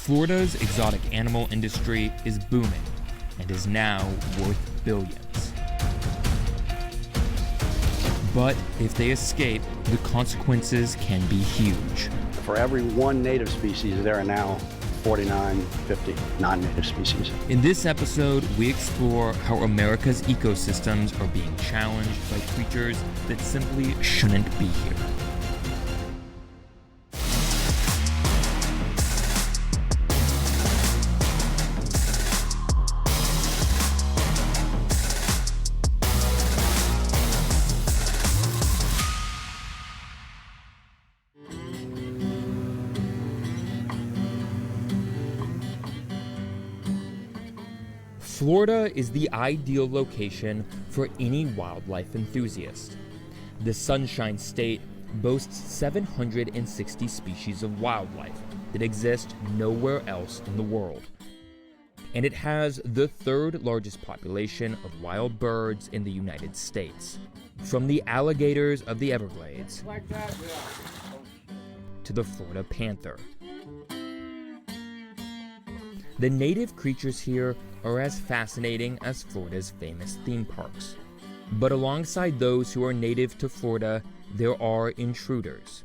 Florida's exotic animal industry is booming and is now worth billions. But if they escape, the consequences can be huge. For every one native species, there are now 49, 50 non-native species. In this episode, we explore how America's ecosystems are being challenged by creatures that simply shouldn't be here. Florida is the ideal location for any wildlife enthusiast. The Sunshine State boasts 760 species of wildlife that exist nowhere else in the world. And it has the third largest population of wild birds in the United States, from the alligators of the Everglades to the Florida panther. The native creatures here are as fascinating as Florida's famous theme parks. But alongside those who are native to Florida, there are intruders.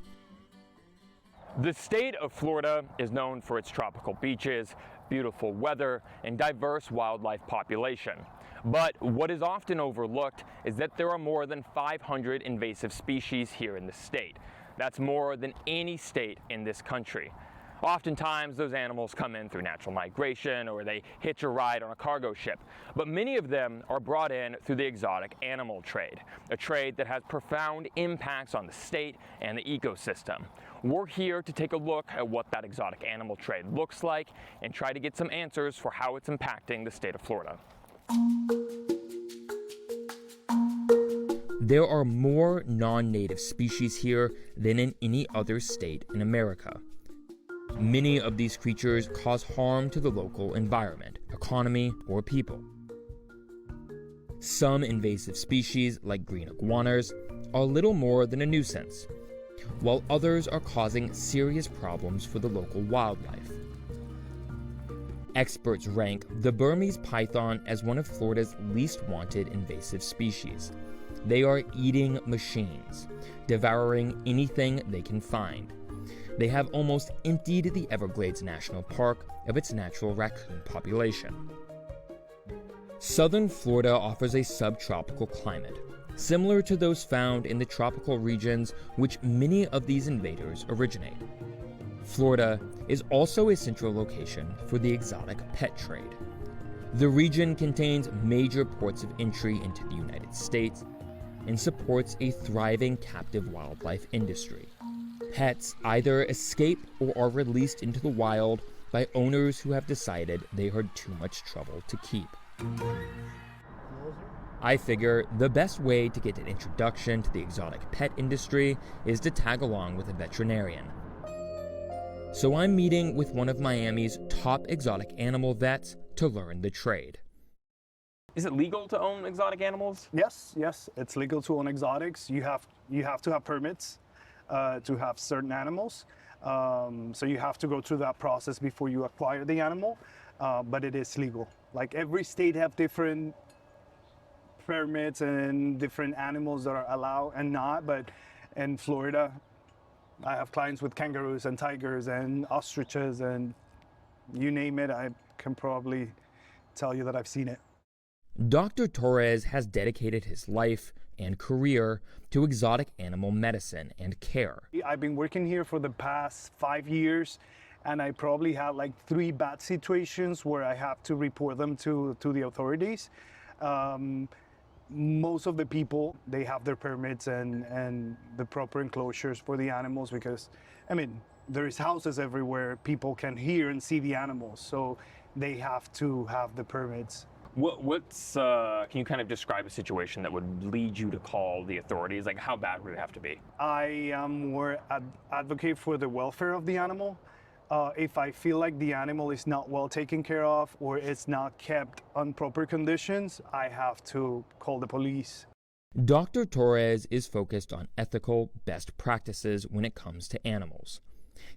The state of Florida is known for its tropical beaches, beautiful weather, and diverse wildlife population. But what is often overlooked is that there are more than 500 invasive species here in the state. That's more than any state in this country. Oftentimes, those animals come in through natural migration or they hitch a ride on a cargo ship. But many of them are brought in through the exotic animal trade, a trade that has profound impacts on the state and the ecosystem. We're here to take a look at what that exotic animal trade looks like and try to get some answers for how it's impacting the state of Florida. There are more non-native species here than in any other state in America. Many of these creatures cause harm to the local environment, economy, or people. Some invasive species, like green iguanas, are little more than a nuisance, while others are causing serious problems for the local wildlife. Experts rank the Burmese python as one of Florida's least wanted invasive species. They are eating machines, devouring anything they can find. They have almost emptied the Everglades National Park of its natural raccoon population. Southern Florida offers a subtropical climate, similar to those found in the tropical regions which many of these invaders originate. Florida is also a central location for the exotic pet trade. The region contains major ports of entry into the United States and supports a thriving captive wildlife industry. Pets either escape or are released into the wild by owners who have decided they are too much trouble to keep. I figure the best way to get an introduction to the exotic pet industry is to tag along with a veterinarian. So I'm meeting with one of Miami's top exotic animal vets to learn the trade. Is it legal to own exotic animals? Yes, it's legal to own exotics. You have to have permits to have certain animals. So you have to go through that process before you acquire the animal, but it is legal. Like every state have different permits and different animals that are allowed and not, but in Florida, I have clients with kangaroos and tigers and ostriches and you name it, I can probably tell you that I've seen it. Dr. Torres has dedicated his life and career to exotic animal medicine and care. I've been working here for the past 5 years, and I probably had like 3 bad situations where I have to report them to the authorities. Most of the people, they have their permits and the proper enclosures for the animals because, I mean, there is houses everywhere. People can hear and see the animals, so they have to have the permits. Can you kind of describe a situation that would lead you to call the authorities? Like, how bad would it have to be? I am more advocate for the welfare of the animal. If I feel like the animal is not well taken care of or it's not kept on proper conditions, I have to call the police. Dr. Torres is focused on ethical best practices when it comes to animals.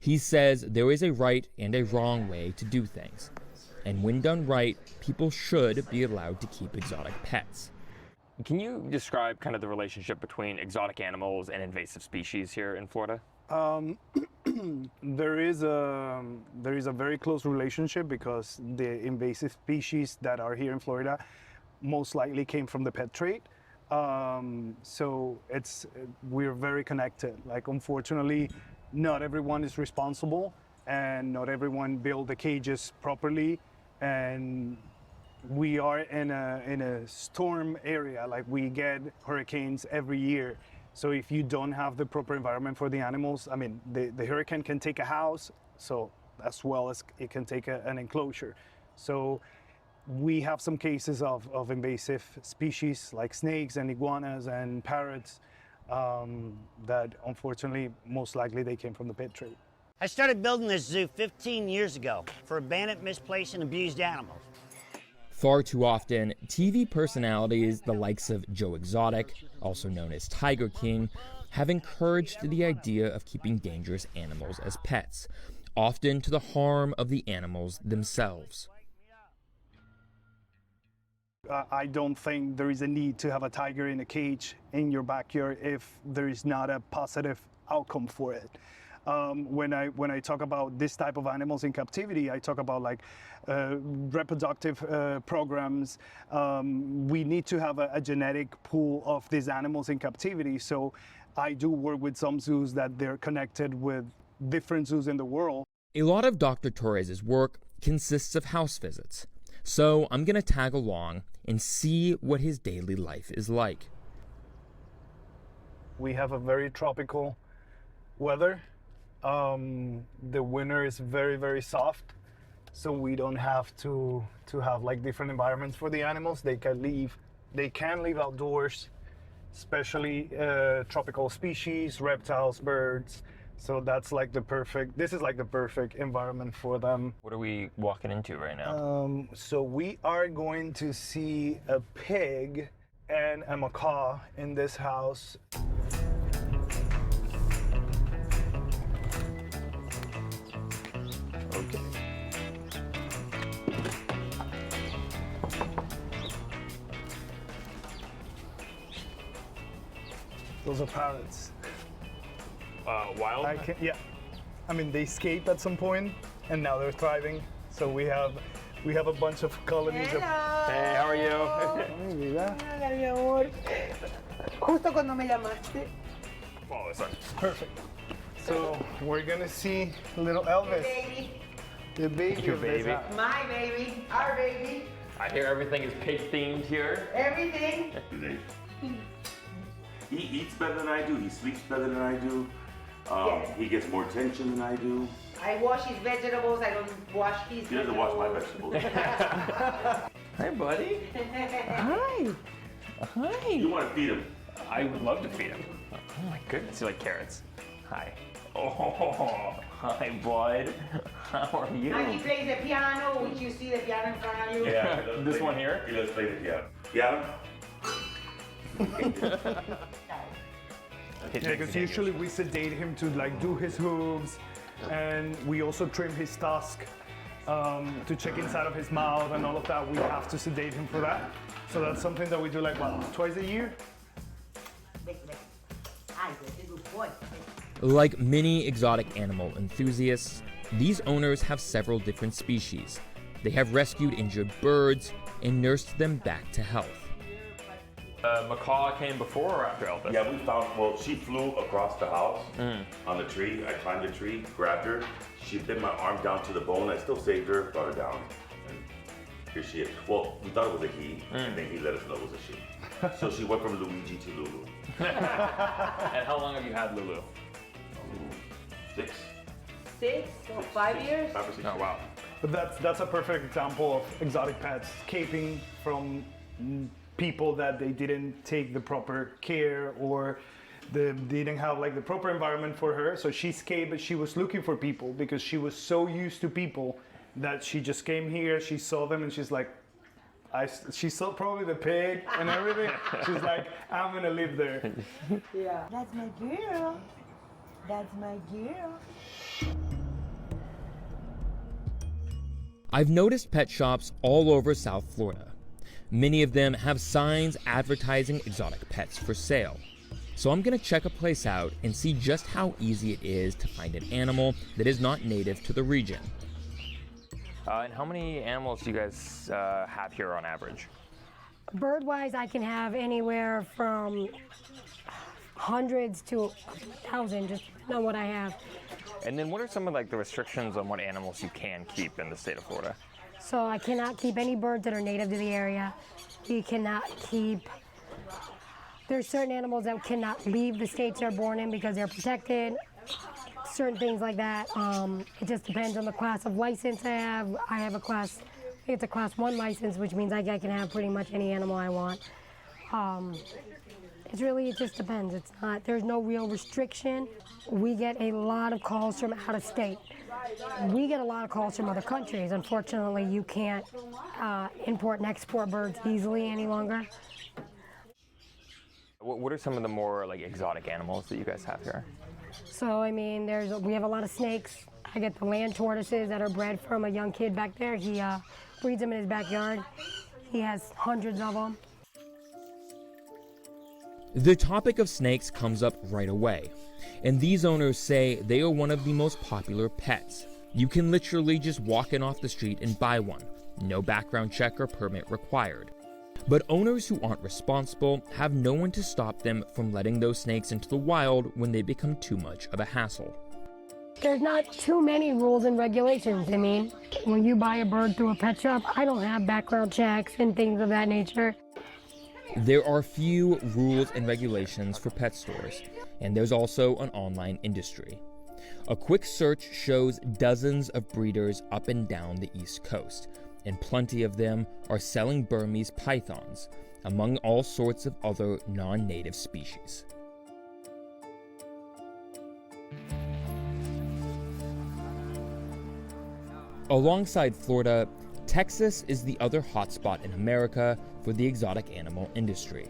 He says there is a right and a wrong way to do things. And when done right, people should be allowed to keep exotic pets. Can you describe kind of the relationship between exotic animals and invasive species here in Florida? There is a very close relationship because the invasive species that are here in Florida most likely came from the pet trade. So we're very connected. Like, unfortunately, not everyone is responsible and not everyone build the cages properly, and we are in a storm area. Like, we get hurricanes every year. So if you don't have the proper environment for the animals, I mean, the hurricane can take a house, so as well as it can take an enclosure. So we have some cases of invasive species like snakes and iguanas and parrots that unfortunately, most likely they came from the pet trade. I started building this zoo 15 years ago for abandoned, misplaced, and abused animals. Far too often, TV personalities the likes of Joe Exotic, also known as Tiger King, have encouraged the idea of keeping dangerous animals as pets, often to the harm of the animals themselves. I don't think there is a need to have a tiger in a cage in your backyard if there is not a positive outcome for it. When I talk about this type of animals in captivity, I talk about like reproductive programs. We need to have a genetic pool of these animals in captivity. So I do work with some zoos that they're connected with different zoos in the world. A lot of Dr. Torres's work consists of house visits, so I'm going to tag along and see what his daily life is like. We have a very tropical weather. The winter is very, very soft, so we don't have to have like different environments for the animals. They can live outdoors, especially tropical species, reptiles, birds. So that's like this is like the perfect environment for them. What are we walking into right now? So we are going to see a pig and a macaw in this house. Okay. Those are parrots. Wild? Yeah. I mean, they escaped at some point, and now they're thriving. So we have a bunch of colonies. Hey, how are you? Hola, mi amor. Justo cuando me llamaste. Follow this one. Perfect. So we're gonna see little Elvis, Baby. the baby Your of this baby. house. My baby. Our baby. I hear everything is pig themed here. Everything. He eats better than I do. He sleeps better than I do. Yes. He gets more attention than I do. I wash his vegetables. I don't wash his He doesn't wash my vegetables. Hi, buddy. Hi. Hi. You want to feed him? I would love to feed him. Oh my goodness, you like carrots. Hi. Oh, hi, bud. How are you? And he plays the piano, which you see the piano in front of you. Yeah, he does this play- one here? He does play the piano. Yeah. Because usually we sedate him to like do his hooves, and we also trim his tusk to check inside of his mouth and all of that. We have to sedate him for that. So that's something that we do like twice a year. Ay, qué good boy. Like many exotic animal enthusiasts, these owners have several different species. They have rescued injured birds and nursed them back to health. Macaw came before or after Elvis? Yeah, we found, well, she flew across the house on the tree. I climbed the tree, grabbed her. She bit my arm down to the bone. I still saved her, brought her down. And here she is. Well, we thought it was a he, and then he let us know it was a she. So she went from Luigi to Lulu. And how long have you had Lulu? 6. 6 or 5 years? 5 or 6 Oh, wow. But that's a perfect example of exotic pets escaping from people that they didn't take the proper care or they didn't have like the proper environment for her. So she escaped, but she was looking for people because she was so used to people that she just came here, she saw them, and she's like, she saw probably the pig and everything. She's like, I'm gonna live there. Yeah. That's my girl. That's my girl. I've noticed pet shops all over South Florida. Many of them have signs advertising exotic pets for sale. So I'm going to check a place out and see just how easy it is to find an animal that is not native to the region. And how many animals do you guys have here on average? Bird-wise, I can have anywhere from hundreds to 1,000, just depending on what I have. And then what are some of like the restrictions on what animals you can keep in the state of Florida? So I cannot keep any birds that are native to the area. You cannot keep, there's certain animals that cannot leave the states they're born in because they're protected, certain things like that. It just depends on the class of license I have. I have a class, I think it's a class 1 license, which means I can have pretty much any animal I want. It just depends. It's not, there's no real restriction. We get a lot of calls from out of state. We get a lot of calls from other countries. Unfortunately, you can't import and export birds easily any longer. What are some of the more like exotic animals that you guys have here? So, I mean, we have a lot of snakes. I get the land tortoises that are bred from a young kid back there. He breeds them in his backyard. He has hundreds of them. The topic of snakes comes up right away, and these owners say they are one of the most popular pets. You can literally just walk in off the street and buy one, no background check or permit required. But owners who aren't responsible have no one to stop them from letting those snakes into the wild when they become too much of a hassle. There's not too many rules and regulations. I mean, when you buy a bird through a pet shop, I don't have background checks and things of that nature. There are few rules and regulations for pet stores, and there's also an online industry. A quick search shows dozens of breeders up and down the East Coast, and plenty of them are selling Burmese pythons, among all sorts of other non-native species. Alongside Florida, Texas is the other hotspot in America for the exotic animal industry.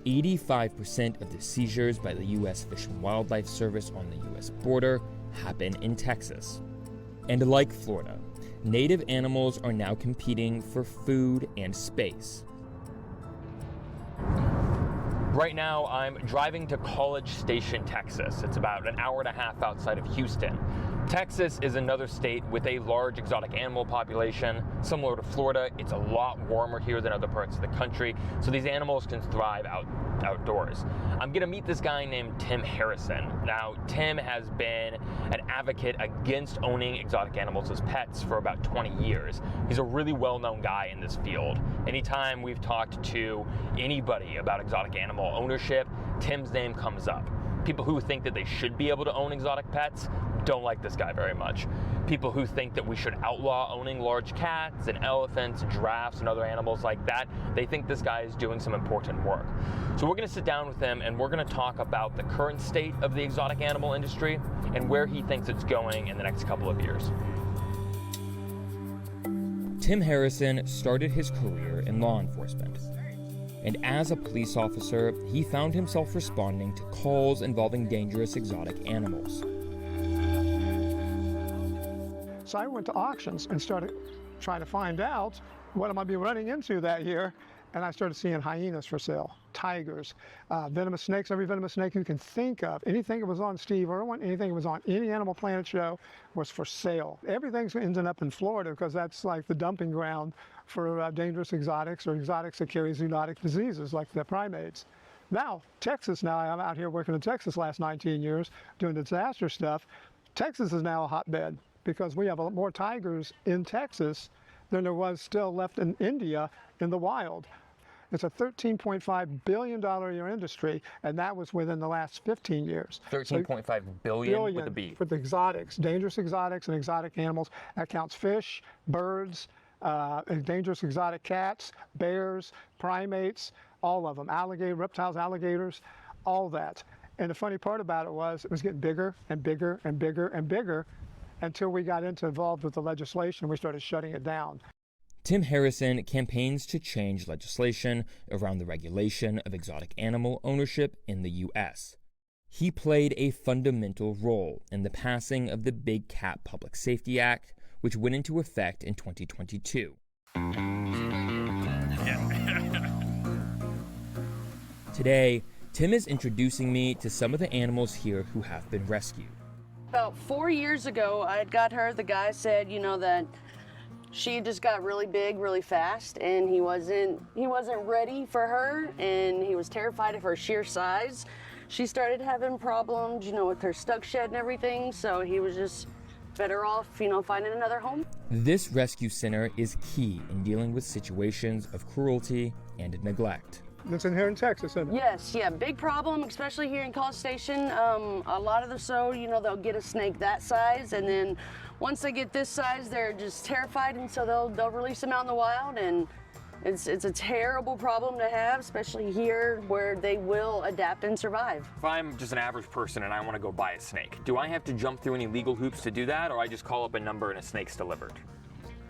85% of the seizures by the U.S. Fish and Wildlife Service on the U.S. border happen in Texas. And like Florida, native animals are now competing for food and space. Right now, I'm driving to College Station, Texas. It's about an hour and a half outside of Houston. Texas is another state with a large exotic animal population. Similar to Florida, it's a lot warmer here than other parts of the country, so these animals can thrive outdoors. I'm gonna meet this guy named Tim Harrison. Now, Tim has been an advocate against owning exotic animals as pets for about 20 years. He's a really well-known guy in this field. Anytime we've talked to anybody about exotic animal ownership, Tim's name comes up. People who think that they should be able to own exotic pets don't like this guy very much. People who think that we should outlaw owning large cats and elephants and giraffes and other animals like that, they think this guy is doing some important work. So we're gonna sit down with him and we're gonna talk about the current state of the exotic animal industry and where he thinks it's going in the next couple of years. Tim Harrison started his career in law enforcement. And as a police officer, he found himself responding to calls involving dangerous exotic animals. So I went to auctions and started trying to find out what I might be running into that year. And I started seeing hyenas for sale, tigers, venomous snakes, every venomous snake you can think of. Anything that was on Steve Irwin, anything that was on any Animal Planet show was for sale. Everything's ending up in Florida because that's like the dumping ground for dangerous exotics or exotics that carry zoonotic diseases like the primates. Now, Texas, now I'm out here working in Texas last 19 years doing disaster stuff. Texas is now a hotbed because we have a lot more tigers in Texas than there was still left in India in the wild. It's a $13.5 billion a year industry, and that was within the last 15 years. 13.5 billion with a B. For the exotics, dangerous exotics and exotic animals. That counts fish, birds, dangerous exotic cats, bears, primates, all of them, reptiles, alligators, all that. And the funny part about it was getting bigger and bigger and bigger and bigger until we got involved with the legislation. We started shutting it down. Tim Harrison campaigns to change legislation around the regulation of exotic animal ownership in the U.S. He played a fundamental role in the passing of the Big Cat Public Safety Act, which went into effect in 2022. Today, Tim is introducing me to some of the animals here who have been rescued. About 4 years ago, I had got her. The guy said, that she just got really big really fast, and he wasn't ready for her, and he was terrified of her sheer size. She started having problems, with her stuck shed and everything, so he was just better off, finding another home. This rescue center is key in dealing with situations of cruelty and neglect. It's in here in Texas, isn't it? Yes, yeah, big problem, especially here in College Station. A lot of the they'll get a snake that size, and then once they get this size, they're just terrified, and so they'll release them out in the wild, and it's a terrible problem to have, especially here where they will adapt and survive. If I'm just an average person and I want to go buy a snake, do I have to jump through any legal hoops to do that, or I just call up a number and a snake's delivered?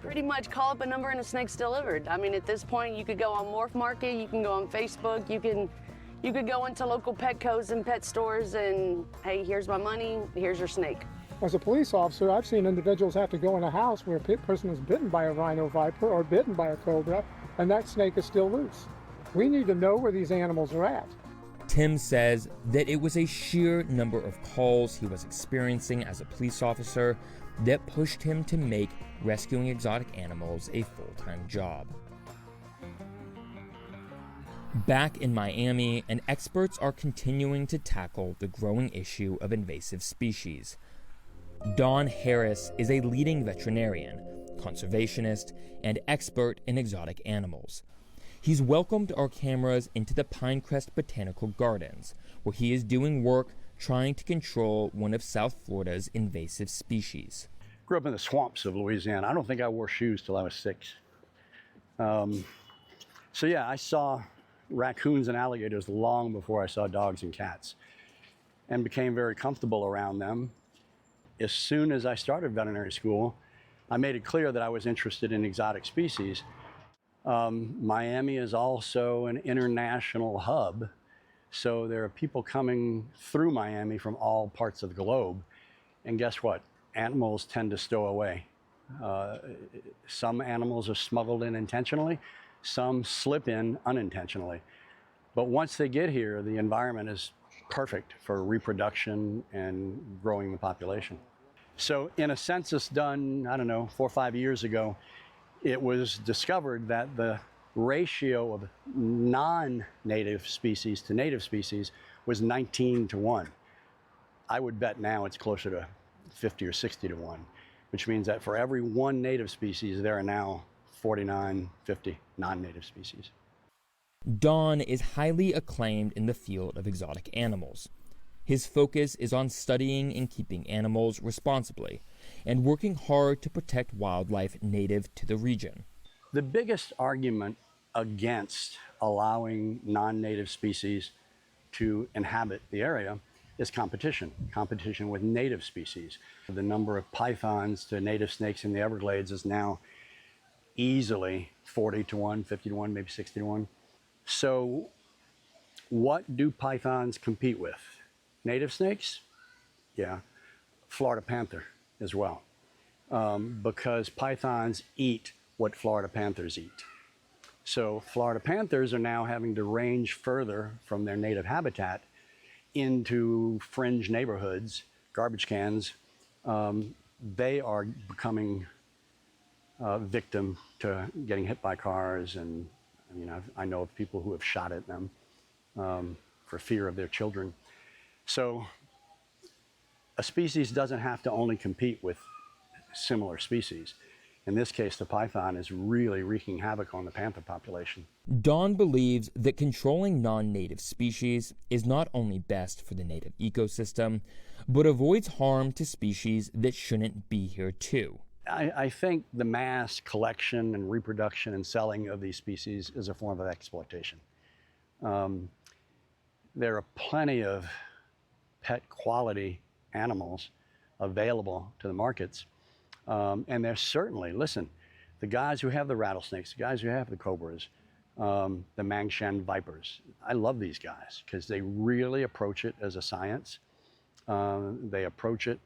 Pretty much call up a number and a snake's delivered. I mean, at this point, you could go on Morph Market, you can go on Facebook, you could go into local Petcos and pet stores and, hey, here's my money, here's your snake. As a police officer, I've seen individuals have to go in a house where a person is bitten by a rhino viper or bitten by a cobra, and that snake is still loose. We need to know where these animals are at. Tim says that it was a sheer number of calls he was experiencing as a police officer that pushed him to make rescuing exotic animals a full-time job. Back in Miami, and experts are continuing to tackle the growing issue of invasive species. Don Harris is a leading veterinarian, conservationist, and expert in exotic animals. He's welcomed our cameras into the Pinecrest Botanical Gardens, where he is doing work trying to control one of South Florida's invasive species. Grew up in the swamps of Louisiana. I don't think I wore shoes till I was 6. So yeah, I saw raccoons and alligators long before I saw dogs and cats, and became very comfortable around them. As soon as I started veterinary school, I made it clear that I was interested in exotic species. Miami is also an international hub, so there are people coming through Miami from all parts of the globe, and guess what? Animals tend to stow away. Some animals are smuggled in intentionally, some slip in unintentionally. But once they get here, the environment is perfect for reproduction and growing the population. So in a census done, 4 or 5 years ago, it was discovered that the ratio of non-native species to native species was 19-1. I would bet now it's closer to 50 or 60-1, which means that for every one native species, there are now 49, 50 non-native species. Don is highly acclaimed in the field of exotic animals. His focus is on studying and keeping animals responsibly, and working hard to protect wildlife native to the region. The biggest argument against allowing non-native species to inhabit the area is competition with native species. The number of pythons to native snakes in the Everglades is now easily 40-1, 50-1, maybe 60-1. So what do pythons compete with? Native snakes? Yeah. Florida panther as well. Because pythons eat what Florida panthers eat. So Florida panthers are now having to range further from their native habitat into fringe neighborhoods, garbage cans. They are becoming victim to getting hit by cars, and I know of people who have shot at them for fear of their children. So a species doesn't have to only compete with similar species. In this case, the python is really wreaking havoc on the panther population. Don believes that controlling non-native species is not only best for the native ecosystem, but avoids harm to species that shouldn't be here too. I think the mass collection and reproduction and selling of these species is a form of exploitation. There are plenty of pet quality animals available to the markets. And there's certainly, listen, the guys who have the rattlesnakes, the guys who have the cobras, the Mangshan vipers, I love these guys because they really approach it as a science. They approach it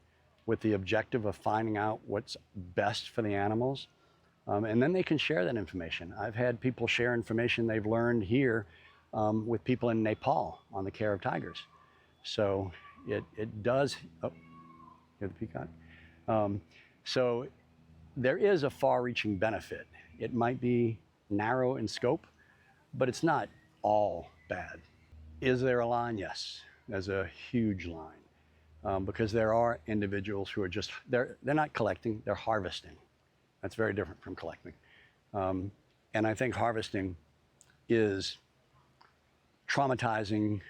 with the objective of finding out what's best for the animals. And then they can share that information. I've had people share information they've learned here with people in Nepal on the care of tigers. So it does, oh, hear the peacock? So there is a far-reaching benefit. It might be narrow in scope, but it's not all bad. Is there a line? Yes, there's a huge line because there are individuals who are just, they're not collecting, they're harvesting. That's very different from collecting. And I think harvesting is traumatizing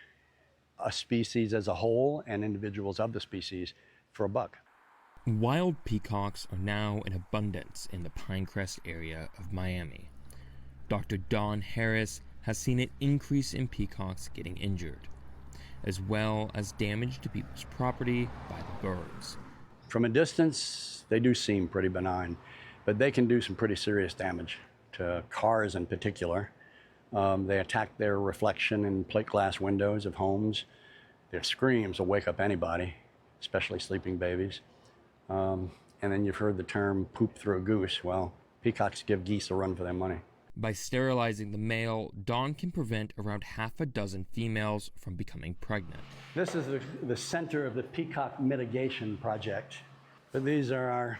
a species as a whole and individuals of the species for a buck. Wild peacocks are now in abundance in the Pinecrest area of Miami. Dr. Don Harris has seen an increase in peacocks getting injured, as well as damage to people's property by the birds. From a distance, they do seem pretty benign, but they can do some pretty serious damage to cars in particular. They attack their reflection in plate glass windows of homes. Their screams will wake up anybody, especially sleeping babies. And then you've heard the term poop through a goose. Well, peacocks give geese a run for their money. By sterilizing the male, Dawn can prevent around half a dozen females from becoming pregnant. This is the center of the peacock mitigation project. But these are our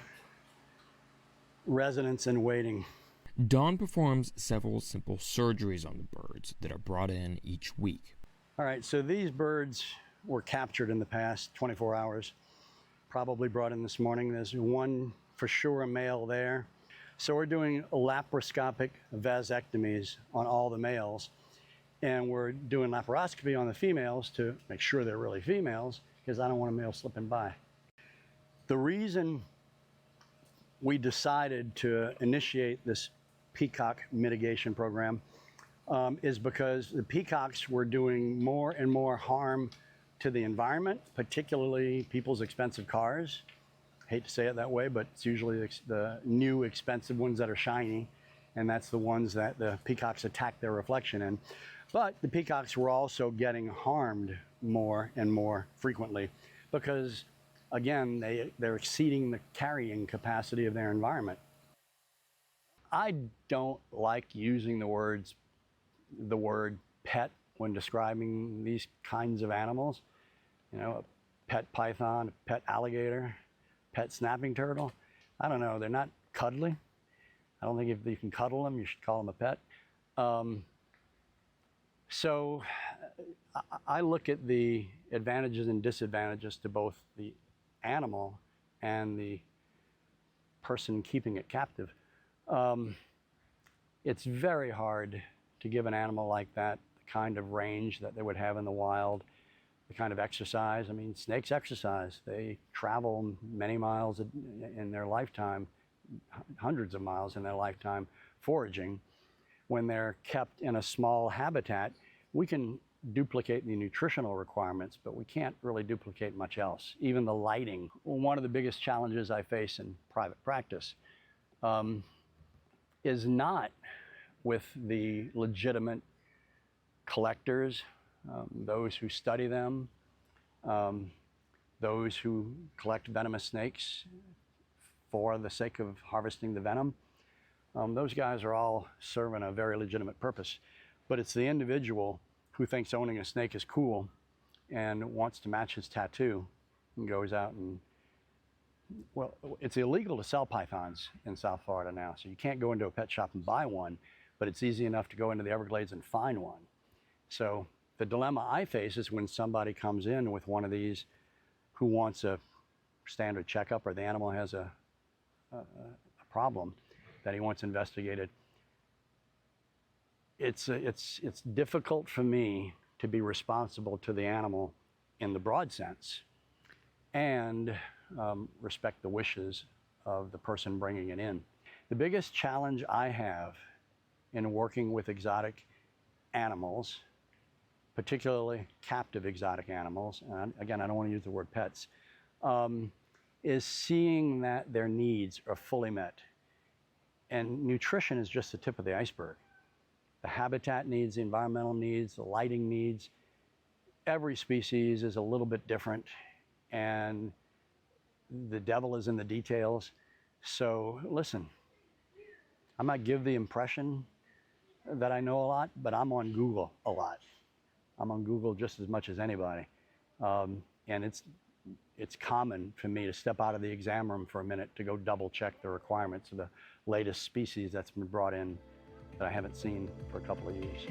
residents in waiting. Dawn performs several simple surgeries on the birds that are brought in each week. All right, so these birds were captured in the past 24 hours, probably brought in this morning. There's one for sure, a male there. So we're doing laparoscopic vasectomies on all the males, and we're doing laparoscopy on the females to make sure they're really females, because I don't want a male slipping by. The reason we decided to initiate this peacock mitigation program is because the peacocks were doing more and more harm to the environment, particularly people's expensive cars. Hate to say it that way, but it's usually the new expensive ones that are shiny, and that's the ones that the peacocks attack their reflection in. But the peacocks were also getting harmed more and more frequently because, again, they're exceeding the carrying capacity of their environment. I don't like using the word pet when describing these kinds of animals. You know, a pet python, a pet alligator, pet snapping turtle. I don't know, they're not cuddly. I don't think if you can cuddle them, you should call them a pet. So I look at the advantages and disadvantages to both the animal and the person keeping it captive. It's very hard to give an animal like that the kind of range that they would have in the wild, the kind of exercise. I mean, snakes exercise. They travel many miles in their lifetime, hundreds of miles in their lifetime, foraging. When they're kept in a small habitat, we can duplicate the nutritional requirements, but we can't really duplicate much else. Even the lighting. One of the biggest challenges I face in private practice is not with the legitimate collectors, those who study them, those who collect venomous snakes for the sake of harvesting the venom. Those guys are all serving a very legitimate purpose. But it's the individual who thinks owning a snake is cool and wants to match his tattoo and goes out and, well, it's illegal to sell pythons in South Florida now, so you can't go into a pet shop and buy one, but it's easy enough to go into the Everglades and find one. So the dilemma I face is when somebody comes in with one of these who wants a standard checkup, or the animal has a problem that he wants investigated. It's difficult for me to be responsible to the animal in the broad sense and respect the wishes of the person bringing it in. The biggest challenge I have in working with exotic animals, particularly captive exotic animals, and again, I don't want to use the word pets, is seeing that their needs are fully met. And nutrition is just the tip of the iceberg. The habitat needs, the environmental needs, the lighting needs. Every species is a little bit different, and the devil is in the details. So listen, I might give the impression that I know a lot, but I'm on Google a lot. I'm on Google just as much as anybody. And it's common for me to step out of the exam room for a minute to go double check the requirements of the latest species that's been brought in that I haven't seen for a couple of years.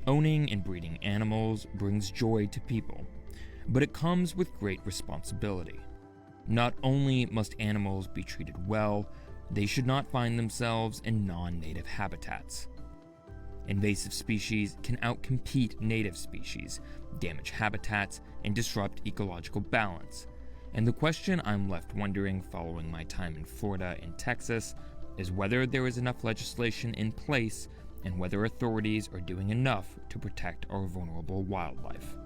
Owning and breeding animals brings joy to people, but it comes with great responsibility. Not only must animals be treated well, they should not find themselves in non-native habitats. Invasive species can outcompete native species, damage habitats, and disrupt ecological balance. And the question I'm left wondering following my time in Florida and Texas is whether there is enough legislation in place and whether authorities are doing enough to protect our vulnerable wildlife.